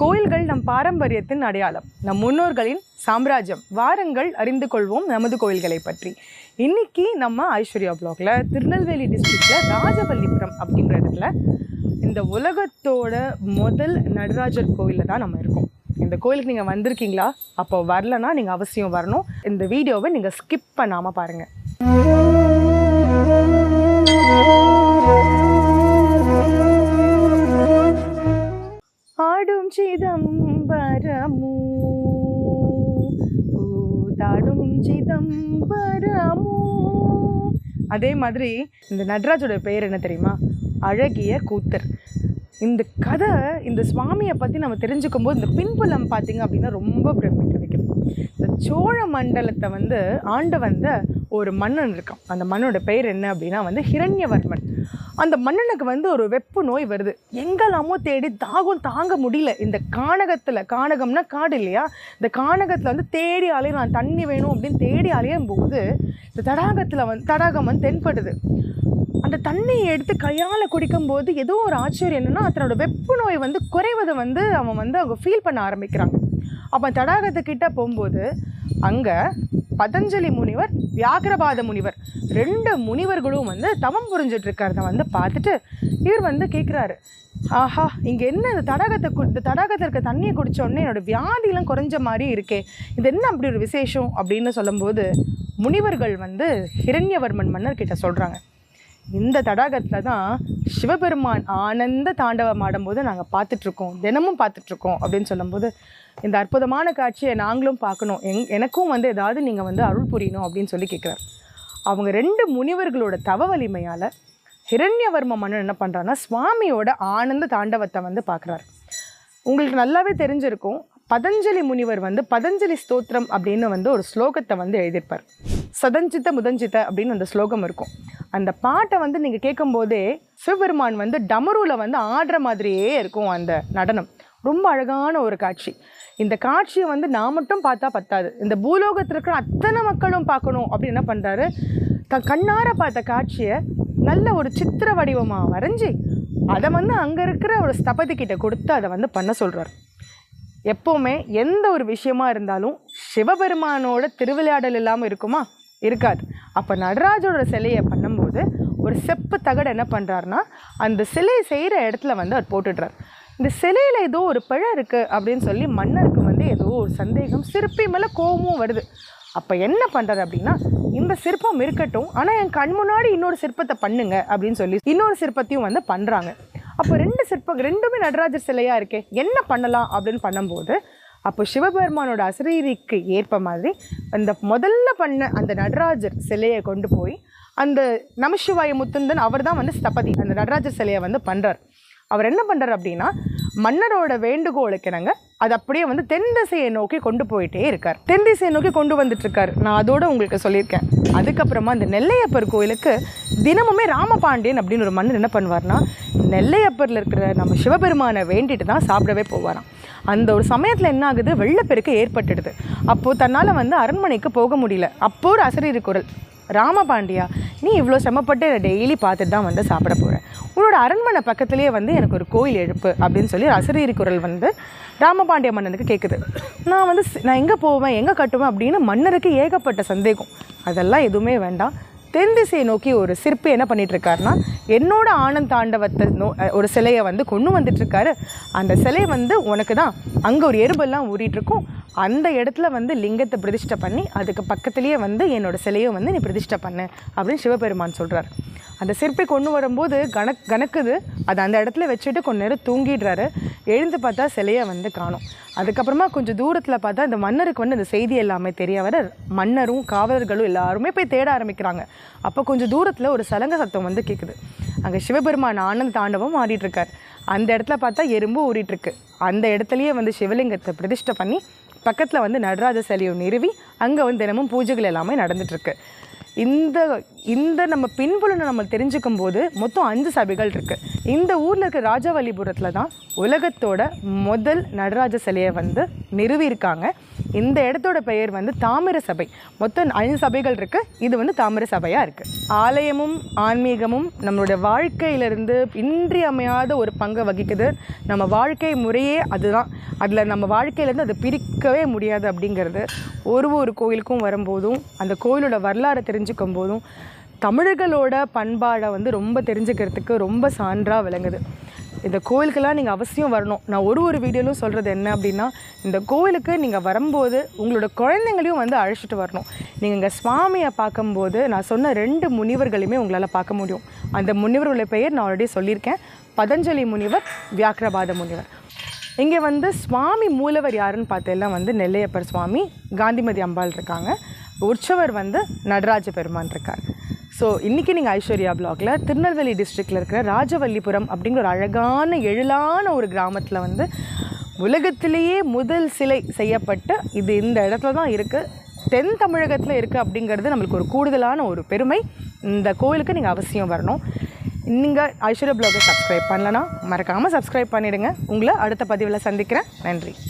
கோயில்கள் நம் பாரம்பரியத்தின் அடையாளம், நம் முன்னோர்களின் சாம்ராஜ்யம். வாருங்கள் அறிந்து கொள்வோம் நமது கோயில்களை பற்றி. இன்னைக்கு நம்ம ஐஸ்வர்யா ப்ளாக்ல திருநெல்வேலி டிஸ்ட்ரிக்ட்ல ராஜவல்லிபுரம் அப்படின்ற இடத்துல இந்த உலகத்தோட முதல் நடராஜர் கோயிலில் தான் நம்ம இருக்கோம். இந்த கோயிலுக்கு நீங்கள் வந்திருக்கீங்களா? அப்போ வரலன்னா நீங்கள் அவசியம் வரணும். இந்த வீடியோவை நீங்கள் ஸ்கிப் பண்ணாமல் பாருங்கள். ஆடும் சிதம்பரமு தாடும் சிதம்பரமு. அதே மாதிரி இந்த நடராஜோட பெயர் என்ன தெரியுமா? அழகிய கூத்தர். இந்த கதை, இந்த சுவாமியை பற்றி நம்ம தெரிஞ்சுக்கும் போது இந்த பின்புலம் பார்த்தீங்க அப்படின்னா ரொம்ப பிரமிக்க வைக்கும். இந்த சோழ மண்டலத்தை ஆண்டு வந்த ஒரு மன்னன் இருக்கான். அந்த மன்னனோட பெயர் என்ன அப்படின்னா ஹிரண்யவர்மன். அந்த மன்னனுக்கு ஒரு வெப்பு நோய் வருது. எங்கெல்லாமோ தேடி தாகம் தாங்க முடியல. இந்த கானகம்னா காடு இல்லையா, இந்த கானகத்தில் தேடி அலையும், தண்ணி வேணும் அப்படின்னு தேடி அலையும் போது இந்த தடாகம் தென்படுது. அந்த தண்ணியை எடுத்து கையால் குடிக்கும்போது ஏதோ ஒரு ஆச்சரியம் என்னென்னா, அதனோட வெப்பு நோய் குறைவதை அவங்க ஃபீல் பண்ண ஆரம்பிக்கிறாங்க. அப்போ தடாகத்துக்கிட்ட போகும்போது அங்கே பதஞ்சலி முனிவர், வியாகரபாத முனிவர், 2 முனிவர்களும் தவம் புரிஞ்சிட்டு இருக்கிறத பார்த்துட்டு இவர் கேட்குறாரு, ஆஹா, இங்கே என்ன இந்த தடாகத்தில் இருக்க தண்ணியை குடித்தோடனே என்னோடய வியாதியெலாம் குறைஞ்ச மாதிரி இருக்கே, இது என்ன அப்படி ஒரு விசேஷம் அப்படின்னு சொல்லும்போது முனிவர்கள் ஹிரண்யவர்மன் மன்னர்கிட்ட சொல்கிறாங்க, இந்த தடாகத்தில் தான் சிவபெருமான் ஆனந்த தாண்டவம் ஆடும்போது நாங்கள் பார்த்துட்ருக்கோம், தினமும் பார்த்துட்ருக்கோம் அப்படின்னு சொல்லும்போது, இந்த அற்புதமான காட்சியை நாங்களும் பார்க்கணும், எனக்கும் ஏதாவது நீங்கள் அருள் புரியணும் அப்படின்னு சொல்லி கேட்குறாரு. அவங்க 2 முனிவர்களோட தவ வலிமையால் ஹிரண்யவர்ம மன்னன் என்ன பண்ணுறாருன்னா சுவாமியோட ஆனந்த தாண்டவத்தை பார்க்குறாரு. உங்களுக்கு நல்லாவே தெரிஞ்சிருக்கும், பதஞ்சலி முனிவர் பதஞ்சலி ஸ்தோத்திரம் அப்படின்னு ஒரு ஸ்லோகத்தை எழுதியிருப்பார். சதஞ்சித்த முதஞ்சித்த அப்படின்னு அந்த ஸ்லோகம் இருக்கும். அந்த பாட்டை நீங்கள் கேட்கும்போதே சிவபெருமான் டமருவில் ஆடுற மாதிரியே இருக்கும். அந்த நடனம் ரொம்ப அழகான ஒரு காட்சி. இந்த காட்சியை நான் மட்டும் பார்த்தா பத்தாது, இந்த பூலோகத்தில் இருக்கிற அத்தனை மக்களும் பார்க்கணும் அப்படின்னு என்ன பண்ணுறாரு, கண்ணார பார்த்த காட்சியை நல்ல ஒரு சித்திர வடிவமாக வரைஞ்சி அதை அங்கே இருக்கிற ஒரு ஸ்தபதி கிட்ட கொடுத்து அதை பண்ண சொல்கிறார். எப்போவுமே எந்த ஒரு விஷயமா இருந்தாலும் சிவபெருமானோட திருவிளையாடல் இல்லாமல் இருக்குமா? இருக்காது. அப்போ நடராஜோட சிலையை பண்ணும்போது ஒரு செப்பு தகடு என்ன பண்ணுறாருனா அந்த சிலை செய்கிற இடத்துல அவர் போட்டுடுறார். இந்த சிலையில் ஏதோ ஒரு பிழை இருக்குது அப்படின்னு சொல்லி மன்னருக்கு ஏதோ ஒரு சந்தேகம், சிற்பி மேலே கோபமும் வருது. அப்போ என்ன பண்ணுறாரு அப்படின்னா, இந்த சிற்பம் இருக்கட்டும், ஆனால் என் கண் முன்னாடி இன்னொரு சிற்பத்தை பண்ணுங்க அப்படின்னு சொல்லி இன்னொரு சிற்பத்தையும் பண்ணுறாங்க. அப்போ 2 சிற்பம், 2மே நடராஜர் சிலையாக இருக்கே, என்ன பண்ணலாம் அப்படின்னு பண்ணும்போது அப்போ சிவபெருமானோட அசரீரிக்கு ஏற்ப மாதிரி அந்த முதல்ல பண்ண அந்த நடராஜர் சிலையை கொண்டு போய் அந்த நமசிவாய முத்துந்தன் அவர் தான் ஸ்தபதி அந்த நடராஜர் சிலையை பண்ணுறார். அவர் என்ன பண்ணுறார் அப்படின்னா, மன்னரோட வேண்டுகோளுக்கு என்னங்க அது அப்படியே தென் திசையை நோக்கி கொண்டு போயிட்டே இருக்கார். தென் திசையை நோக்கி கொண்டு வந்துட்டுருக்கார். நான் அதோடு உங்களுக்கு சொல்லியிருக்கேன். அதுக்கப்புறமா அந்த நெல்லையப்பர் கோயிலுக்கு தினமுமே ராமபாண்டியன் அப்படின்னு ஒரு மன்னர் என்ன பண்ணுவார்னா, நெல்லையப்பரில் இருக்கிற நம்ம சிவபெருமானை வேண்டிட்டு தான் சாப்பிடவே போவாராம். அந்த ஒரு சமயத்தில் என்ன ஆகுது, வெள்ளப்பெருக்கு ஏற்பட்டுடுது. அப்போது தன்னால் அரண்மனைக்கு போக முடியல. அப்போது ஒரு அசரீரி குரல், ராமபாண்டியா, நீ இவ்வளோ சிரமப்பட்டு டெய்லி பார்த்துட்டு தான் சாப்பிட போகிறேன், உன்னோட அரண்மனை பக்கத்துலேயே எனக்கு ஒரு கோயில் எழுப்பு அப்படின்னு சொல்லி அசரீரி குரல் ராமபாண்டிய மன்னனுக்கு கேட்குது. நான் எங்கே போவேன், எங்கே கட்டுவேன் அப்படின்னு மன்னருக்கு ஏகப்பட்ட சந்தேகம். அதெல்லாம் எதுவுமே வேண்டாம், தென் திசையை நோக்கி ஒரு சிற்பி என்ன பண்ணிகிட்ருக்காருனா என்னோட ஆனந்த தாண்டவத்தை ஒரு சிலையை கொண்டு வந்துட்டுருக்காரு. அந்த சிலை உனக்கு தான், அங்கே ஒரு எறும்பெல்லாம் ஊறிட்டுருக்கும், அந்த இடத்துல லிங்கத்தை பிரதிஷ்டை பண்ணி அதுக்கு பக்கத்துலேயே என்னோட சிலையை நீ பிரதிஷ்டை பண்ணு அப்படின்னு சிவபெருமான் சொல்கிறார். அந்த சிற்பி கொண்டு வரும்போது கணக்குது. அதை அந்த இடத்துல வச்சுட்டு கொஞ்ச நேரம் தூங்கிடுறாரு. எழுந்து பார்த்தா சிலையை காணும். அதுக்கப்புறமா கொஞ்சம் தூரத்தில் பார்த்தா இந்த மன்னருக்கு இந்த செய்தி எல்லாமே தெரிய வர மன்னரும் காவலர்களும் எல்லாருமே போய் தேட ஆரம்பிக்கிறாங்க. அப்போ கொஞ்சம் தூரத்தில் ஒரு சலங்க சத்தம் கேட்குது. அங்கே சிவபெருமான் ஆனந்த தாண்டவம் ஆடிட்டுருக்கார். அந்த இடத்துல பார்த்தா எறும்பு ஊறிட்டுருக்கு. அந்த இடத்துலையே சிவலிங்கத்தை பிரதிஷ்டை பண்ணி பக்கத்தில் நடராஜ சிலையை நிறுவி அங்கே தினமும் பூஜைகள் எல்லாமே நடந்துகிட்ருக்கு. இந்த நம்ம பின்புலனை நம்ம தெரிஞ்சுக்கும் போது மொத்தம் 5 சபைகள் இருக்குது. இந்த ஊரில் இருக்க ராஜவல்லிபுரத்தில் தான் உலகத்தோட முதல் நடராஜ சிலையை வந்து நிறுவியிருக்காங்க. இந்த இடத்தோட பெயர் வந்து தாமிர சபை. மொத்தம் 5 சபைகள் இருக்குது. இது வந்து தாமிர சபையாக இருக்குது. ஆலயமும் ஆன்மீகமும் நம்மளோட வாழ்க்கையிலிருந்து இன்றியமையாத ஒரு பங்கை வகிக்குது. நம்ம வாழ்க்கை முறையே அதுதான். அதில் நம்ம வாழ்க்கையிலேருந்து அதை பிரிக்கவே முடியாது அப்படிங்கிறது ஒரு கோயிலுக்கும் வரும்போதும் அந்த கோயிலோட வரலாறை தெரிஞ்சுக்கும் போதும் தமிழர்களோட பண்பாடை வந்து ரொம்ப தெரிஞ்சுக்கிறதுக்கு ரொம்ப சான்றாக விளங்குது. இந்த கோயிலுக்கெல்லாம் நீங்கள் அவசியம் வரணும். நான் ஒரு வீடியோலும் சொல்கிறது என்ன அப்படின்னா, இந்த கோயிலுக்கு நீங்கள் வரும்போது உங்களோட குழந்தைங்களையும் வந்து அழைச்சிட்டு வரணும். நீங்கள் இங்கே சுவாமியை பார்க்கும்போது நான் சொன்ன 2 முனிவர்களையுமே உங்களால் பார்க்க முடியும். அந்த முனிவர்களுடைய பெயர் நான் ஆல்ரெடி சொல்லியிருக்கேன். பதஞ்சலி முனிவர், வியாக்கிரபாத முனிவர். இங்கே வந்து சுவாமி மூலவர் யாருன்னு பார்த்தெல்லாம் வந்து நெல்லையப்பர் சுவாமி, காந்திமதி அம்பாள் இருக்காங்க. உற்சவர் வந்து நடராஜ பெருமான் இருக்கார். ஸோ இன்றைக்கி நீங்கள் ஐஸ்வர்யா ப்ளாகில் திருநெல்வேலி டிஸ்ட்ரிக்டில் இருக்கிற ராஜவல்லிபுரம் அப்படிங்கிற ஒரு அழகான எழிலான ஒரு கிராமத்தில் வந்து உலகத்திலேயே முதல் சிலை செய்யப்பட்டு இது இந்த இடத்துல தான் இருக்குது, தென் தமிழகத்தில் இருக்குது அப்படிங்கிறது நம்மளுக்கு ஒரு கூடுதலான ஒரு பெருமை. இந்த கோயிலுக்கு நீங்கள் அவசியம் வரணும். நீங்கள் ஐஸ்வர்யா ப்ளாகை சப்ஸ்கிரைப் பண்ணலன்னா மறக்காமல் சப்ஸ்கிரைப் பண்ணிவிடுங்க. உங்களை அடுத்த பதிவில் சந்திக்கிறேன். நன்றி.